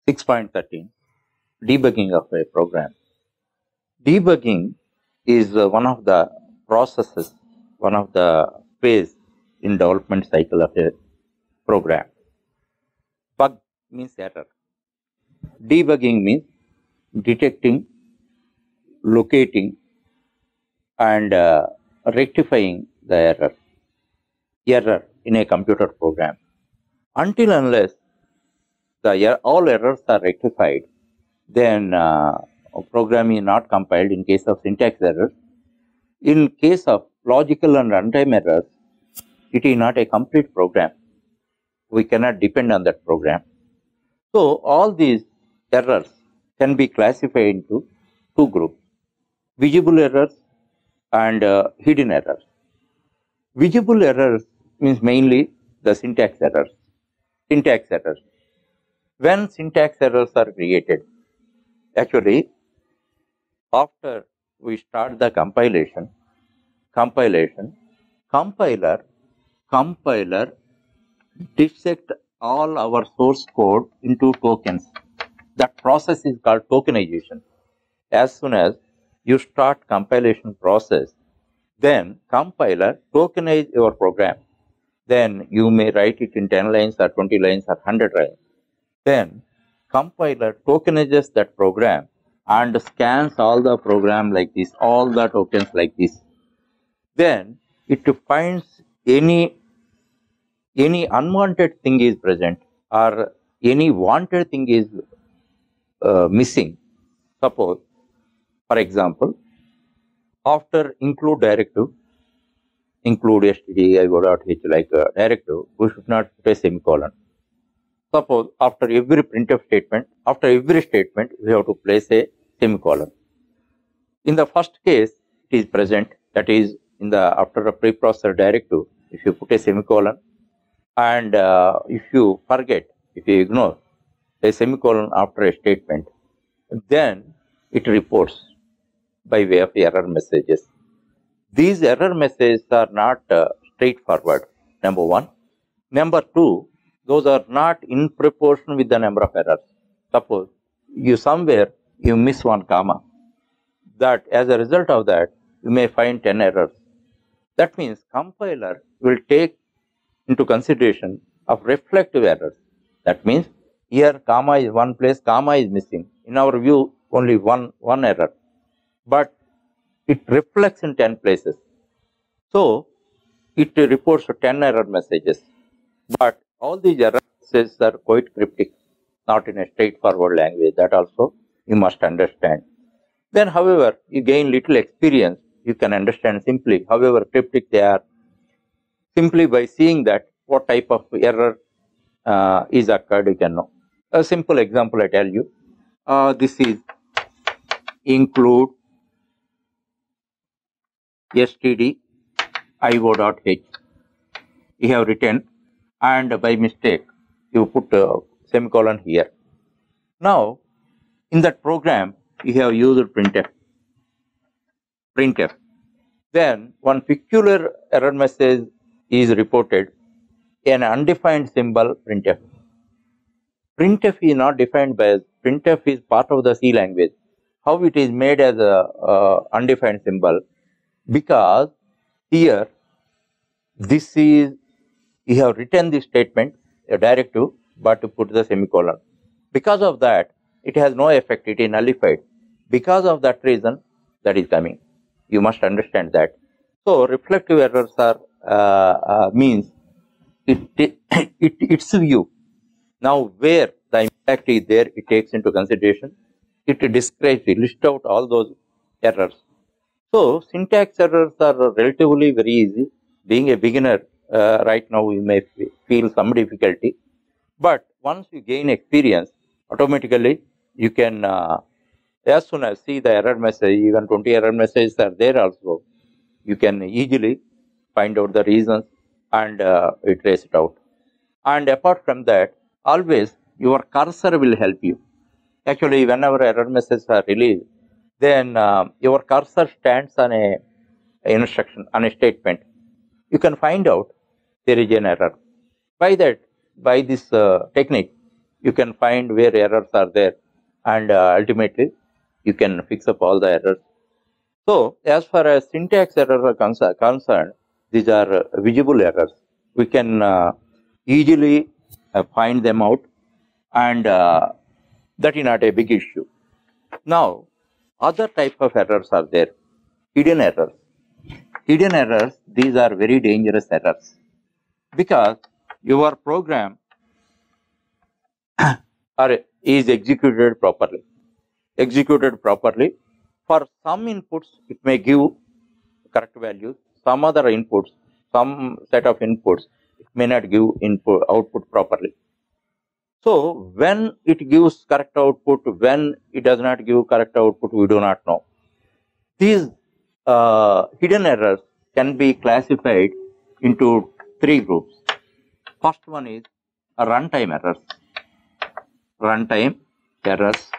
6.13 Debugging of a program. Debugging is one of the processes, one of the phase in development cycle of a program. Bug means error. Debugging means detecting, locating, and rectifying the error in a computer program. Until unless all errors are rectified, then program is not compiled in case of syntax errors. In case of logical and runtime errors, it is not a complete program. We cannot depend on that program. So all these errors can be classified into two groups: visible errors and hidden errors. Visible errors means mainly the syntax errors. Syntax errors. When syntax errors are created, actually, after we start the compilation, compiler dissect all our source code into tokens. That process is called tokenization. As soon as you start compilation process, then compiler tokenize your program. Then you may write it in 10 lines or 20 lines or 100 lines. Then compiler tokenizes that program and scans all the program like this, all the tokens like this. Then it finds any unwanted thing is present or any wanted thing is missing. Suppose, for example, after include directive, include stdio.h like a directive, we should not put a semicolon. Suppose after every printf statement, we have to place a semicolon. In the first case, it is present, that is in the after a preprocessor directive, if you put a semicolon, and if you forget, if you ignore a semicolon after a statement, then it reports by way of error messages. These error messages are not straightforward, number one. Number two, those are not in proportion with the number of errors. Suppose somewhere you miss one comma. That as a result of that, you may find 10 errors. That means compiler will take into consideration of reflective errors. That means here comma is one place, comma is missing. In our view, only one error, but it reflects in 10 places. So it reports 10 error messages. But all these error messages are quite cryptic, not in a straightforward language. That also you must understand. Then, however, you gain little experience, you can understand simply, however cryptic they are, simply by seeing that what type of error is occurred, you can know. A simple example I tell you, this is include stdio.h. You have written and by mistake you put a semicolon here. Now, in that program, you have used printf. Then one peculiar error message is reported, an undefined symbol printf. Printf is not defined by printf is part of the C language. How it is made as a undefined symbol? Because here this is, you have written this statement, a directive, but to put the semicolon. Because of that, it has no effect, it is nullified. Because of that reason, that is coming. You must understand that. So reflective errors are means its view. Now where the impact is there, it takes into consideration. It describes, it lists out all those errors. So syntax errors are relatively very easy. Being a beginner, right now you may feel some difficulty, but once you gain experience, automatically you can, as soon as see the error message, even 20 error messages are there also, you can easily find out the reasons and trace it out. And apart from that, always your cursor will help you. Actually, whenever error messages are released, then your cursor stands on a instruction, on a statement. You can find out there is an error. By this technique, you can find where errors are there, and ultimately you can fix up all the errors. So, as far as syntax errors are concerned, these are visible errors. We can easily find them out, and that is not a big issue. Now, other type of errors are there. Hidden errors. Hidden errors, these are very dangerous errors, because your program is executed properly. For some inputs, it may give correct values. Some other inputs, some set of inputs, it may not give output properly. So when it gives correct output, when it does not give correct output, we do not know. These hidden errors can be classified into three groups. First one is runtime errors.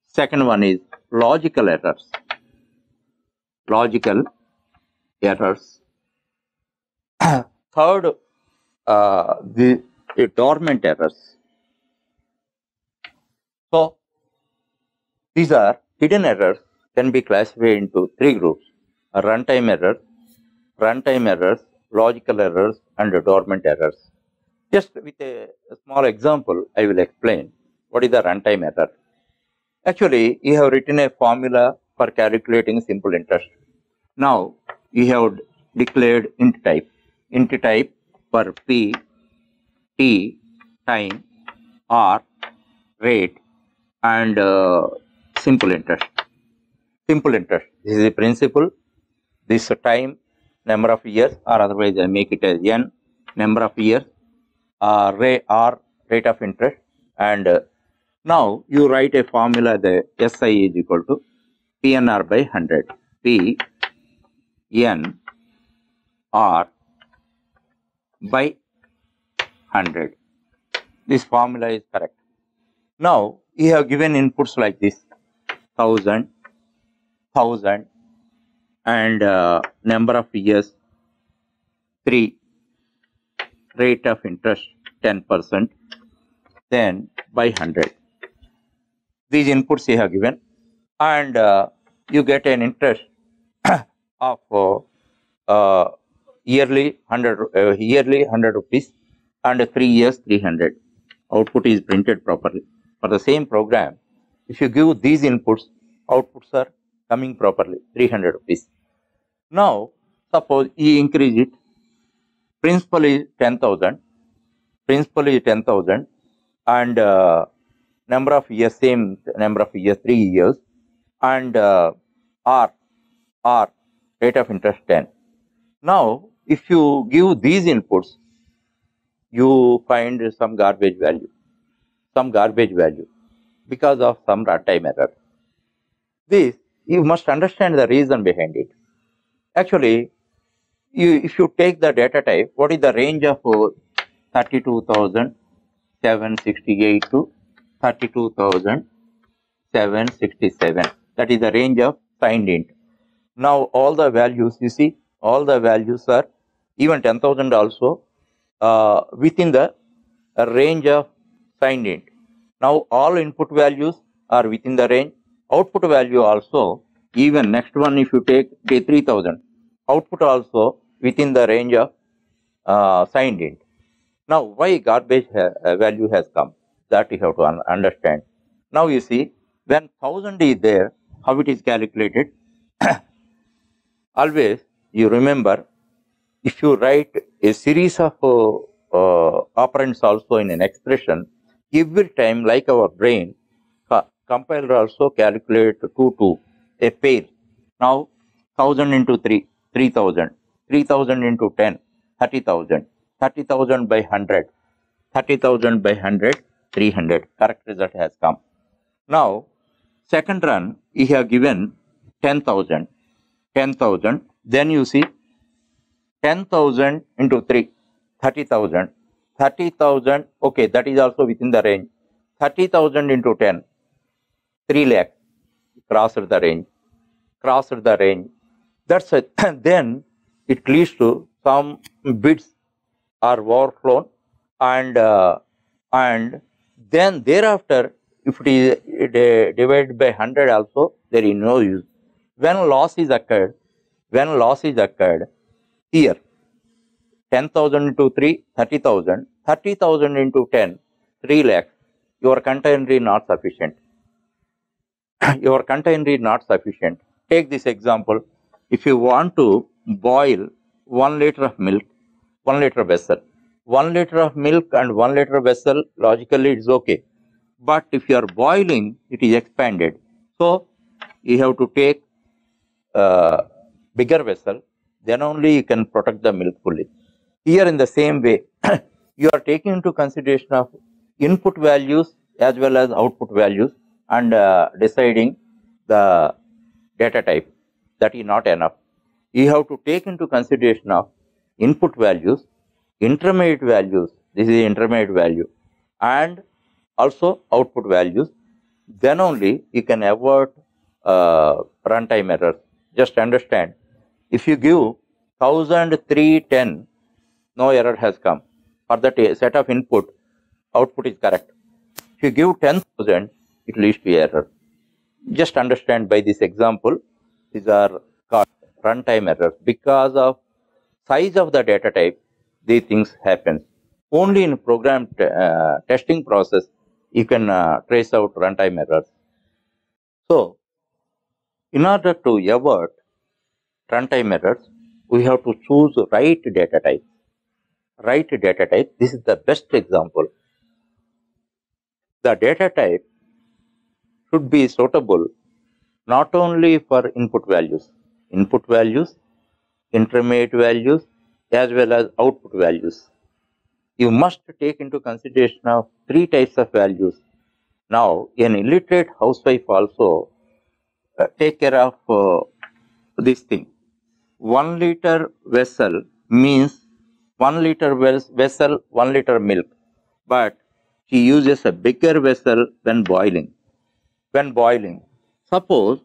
Second one is logical errors. Third, the dormant errors. So these are hidden errors, can be classified into three groups: runtime errors, logical errors, and dormant errors. Just with a small example, I will explain what is the runtime error. Actually, you have written a formula for calculating simple interest. Now, you have declared int type for p, t, time, r, rate, and simple interest. This is the principle. This time, number of years, or otherwise I make it as n, number of years, rate of interest, and now you write a formula, the SI is equal to PNR by 100. P N R by 100. This formula is correct. Now you have given inputs like this: 1000, and number of years 3, rate of interest 10%, then by 100. These inputs you have given, and you get an interest of yearly 100 rupees, and 3 years 300. Output is printed properly. For the same program, if you give these inputs, outputs are coming properly, 300 rupees. Now, suppose you increase it, principal is 10,000, and number of years, same number of years, 3 years, and R, rate of interest 10. Now, if you give these inputs, you find some garbage value because of some runtime error. This, you must understand the reason behind it. Actually, if you take the data type, what is the range of 32,768 to 32,767? That is the range of signed int. Now all the values, you see, all the values are, even 10,000 also, within the range of signed int. Now all input values are within the range. Output value also, even next one, if you take 3,000, output also within the range of signed int. Now why garbage value has come, that you have to understand. Now you see, when 1000 is there, how it is calculated? Always you remember, if you write a series of operands also in an expression, every time, like our brain, compiler also calculate 2, a pair. Now 1000 into 3, 3000, 3000 into 10, 30,000, 30,000 by 100, 30,000 by 100, 300. Correct result has come. Now, second run, you have given 10,000, then you see 10,000 into 3, 30,000, 30,000, okay, that is also within the range. 30,000 into 10, 3 lakh, crossed the range. That's it. Then it leads to some bits are overflown, and and then thereafter, if it is divided by 100 also, there is no use. When loss is occurred, here 10,000 into 3, 30,000, 30,000 into 10, 3 lakhs, your container is not sufficient. Your container is not sufficient. Take this example. If you want to boil 1 liter of milk, 1 liter vessel, 1 liter of milk and 1 liter vessel, logically it's okay. But if you are boiling, it is expanded. So you have to take bigger vessel, then only you can protect the milk fully. Here in the same way, you are taking into consideration of input values as well as output values and deciding the data type. That is not enough. You have to take into consideration of input values, intermediate values, this is intermediate value, and also output values. Then only you can avoid runtime errors. Just understand, if you give 1,310, no error has come. For that set of input, output is correct. If you give 10,000, it leads to error. Just understand by this example, these are called runtime errors. Because of size of the data type, these things happen. Only in program testing process, you can trace out runtime errors. So, in order to avoid runtime errors, we have to choose right data type. Right data type, this is the best example. The data type should be suitable not only for input values, intermediate values, as well as output values. You must take into consideration of 3 types of values. Now, an illiterate housewife also take care of this thing. 1 liter vessel means 1 liter vessel, 1 liter milk, but she uses a bigger vessel when boiling. Suppose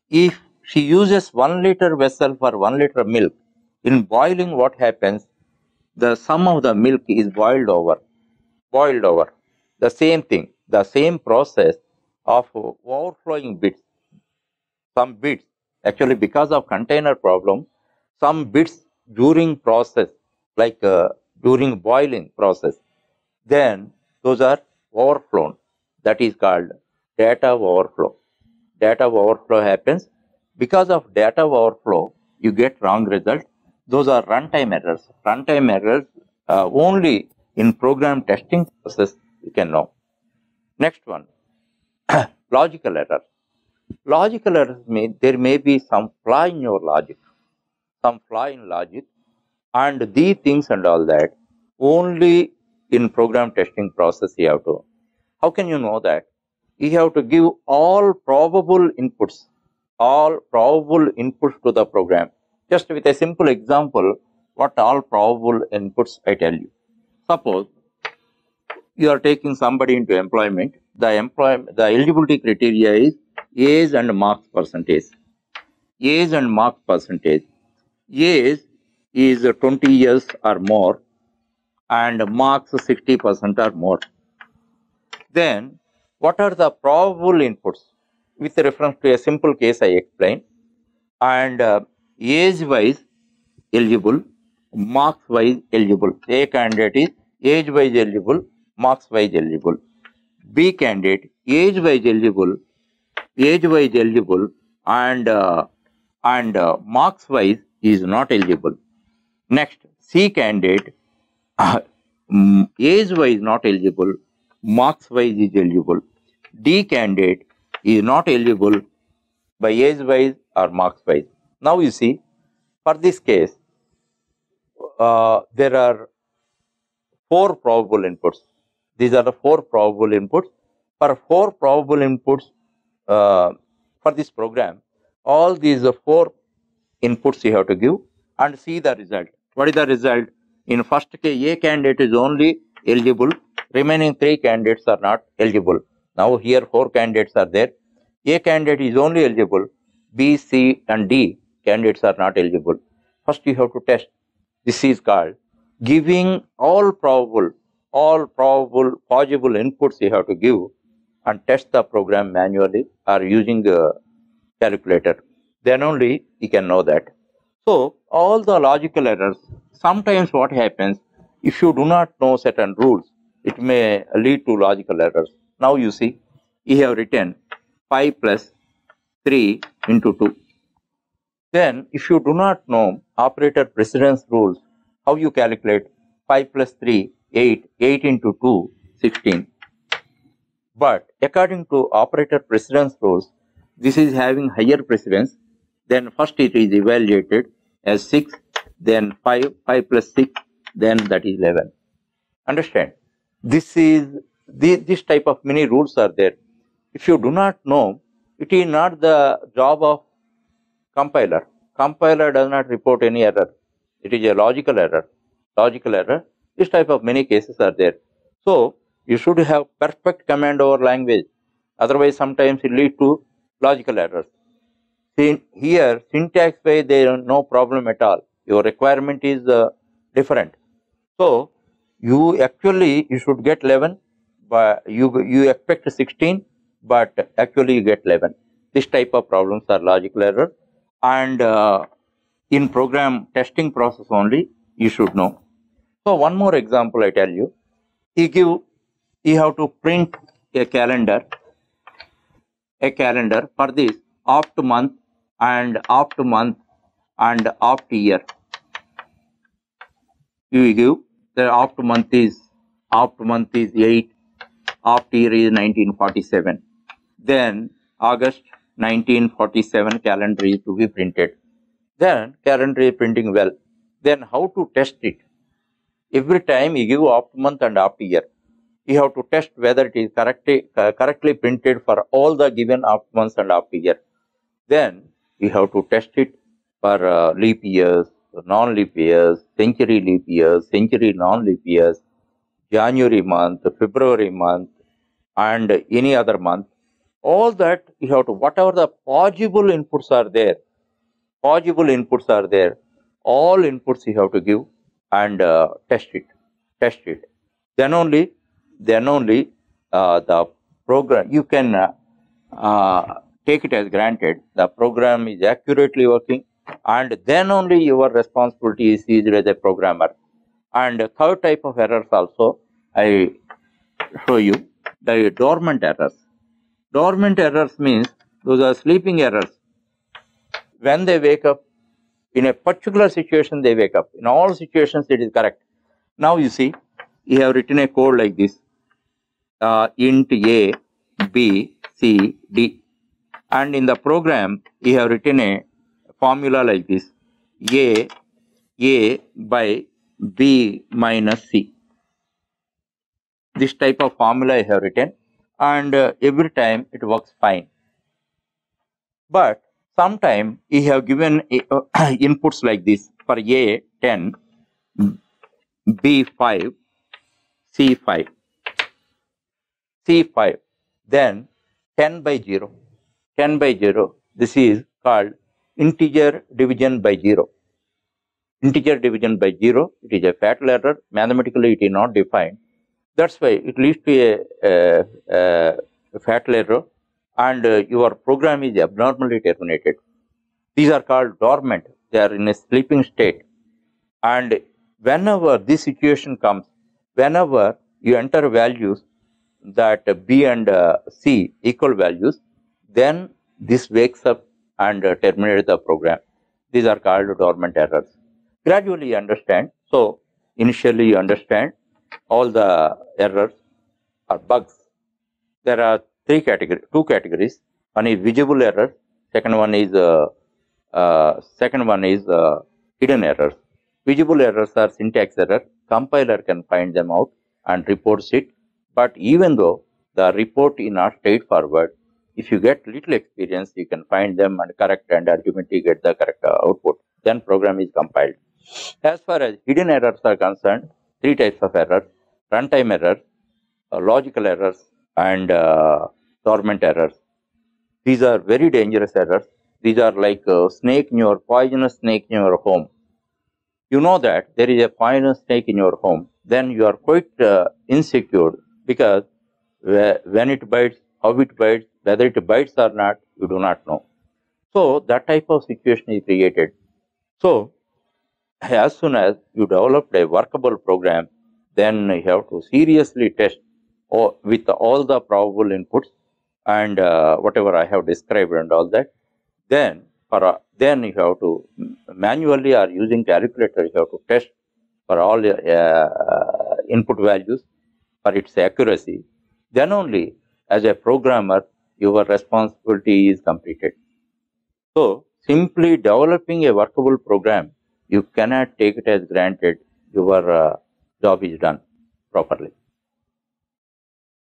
if she uses 1 liter vessel for 1 liter milk, in boiling what happens? The sum of the milk is boiled over. The same thing, the same process of overflowing bits. Some bits, actually because of container problem, some bits during process, like during boiling process, then those are overflown. That is called data overflow. Data overflow happens. Because of data overflow, you get wrong result. Those are runtime errors. Runtime errors only in program testing process you can know. Next one, logical error. Logical errors mean there may be some flaw in your logic, and these things and all that only in program testing process you have to. How can you know that? You have to give all probable inputs to the program. Just with a simple example, what all probable inputs I tell you. Suppose you are taking somebody into employment. The eligibility criteria is age and marks percentage. Age is 20 years or more, and marks 60% or more. Then, what are the probable inputs? With reference to a simple case I explained, and age-wise eligible, marks-wise eligible. A candidate is age-wise eligible, marks-wise eligible. B candidate age-wise eligible, and marks-wise is not eligible. Next, C candidate age-wise not eligible, marks-wise is eligible. D candidate is not eligible by age-wise or marks-wise. Now you see, for this case, there are 4 probable inputs. These are the 4 probable inputs. For 4 probable inputs for this program, all these 4 inputs you have to give and see the result. What is the result? In first case, A candidate is only eligible, remaining 3 candidates are not eligible. Now here 4 candidates are there. A candidate is only eligible, B, C and D candidates are not eligible. First you have to test. This is called giving all probable all probable possible inputs you have to give and test the program manually or using a calculator. Then only you can know that. So all the logical errors, sometimes what happens, if you do not know certain rules, it may lead to logical errors. Now you see, you have written 5 plus 3 into 2. Then if you do not know operator precedence rules, how you calculate 5 plus 3, 8, 8 into 2, 16. But according to operator precedence rules, this is having higher precedence. Then first it is evaluated as 6, then 5, 5 plus 6, then that is 11. Understand? This type of many rules are there. If you do not know, it is not the job of compiler. Compiler does not report any error. It is a logical error. Logical error. This type of many cases are there. So you should have perfect command over language. Otherwise, sometimes it leads to logical errors. See, here, syntax wise, there is no problem at all. Your requirement is different. So you should get 11, but you expect 16, but actually you get 11. This type of problems are logical error, and in program testing process only you should know. So one more example I tell you. You have to print a calendar for this opt month and opt month and opt year. You give the opt month is 8, opt year is 1947. Then August 1947 calendar is to be printed. Then calendar is printing well. Then how to test it? Every time you give opt month and opt year, you have to test whether it is correctly printed for all the given opt months and opt year. Then you have to test it for leap years, non-leap years, century leap years, century non-leap years, January month, February month, and any other month. All that you have to, whatever the possible inputs are there, all inputs you have to give and test it. Then only the program, you can take it as granted the program is accurately working, and then only your responsibility is seized as a programmer. And third type of errors also I show you, the dormant errors. Dormant errors means those are sleeping errors. When they wake up, in a particular situation they wake up. In all situations it is correct. Now you see, you have written a code like this, int A, B, C, D. And in the program, you have written a formula like this, A by B minus C. This type of formula I have written, and every time it works fine. But sometime you have given inputs like this, for A 10, B 5, C 5, then 10 by 0. 10 by 0, this is called integer division by 0. Integer division by 0, it is a fatal error. Mathematically, it is not defined. That's why it leads to a fatal error, and your program is abnormally terminated. These are called dormant. They are in a sleeping state. And whenever this situation comes, whenever you enter values that B and C equal values, then this wakes up and terminates the program. These are called dormant errors. Gradually you understand. So initially you understand all the errors or bugs. There are two categories. One is visible errors. Second one is hidden errors. Visible errors are syntax error. Compiler can find them out and reports it. But even though the report is not straightforward, if you get little experience, you can find them and correct, and ultimately get the correct output. Then program is compiled. As far as hidden errors are concerned, three types of errors: runtime errors, logical errors, and dormant errors. These are very dangerous errors. These are like poisonous snake in your home. you know that there is a poisonous snake in your home, then you are quite insecure because when it bites, how it bites, whether it bites or not, you do not know. So that type of situation is created. So as soon as you developed a workable program, then you have to seriously test with all the probable inputs and whatever I have described and all that. Then you have to manually or using calculator, you have to test for all input values for its accuracy. Then only, as a programmer, your responsibility is completed. So, simply developing a workable program, you cannot take it as granted your job is done properly.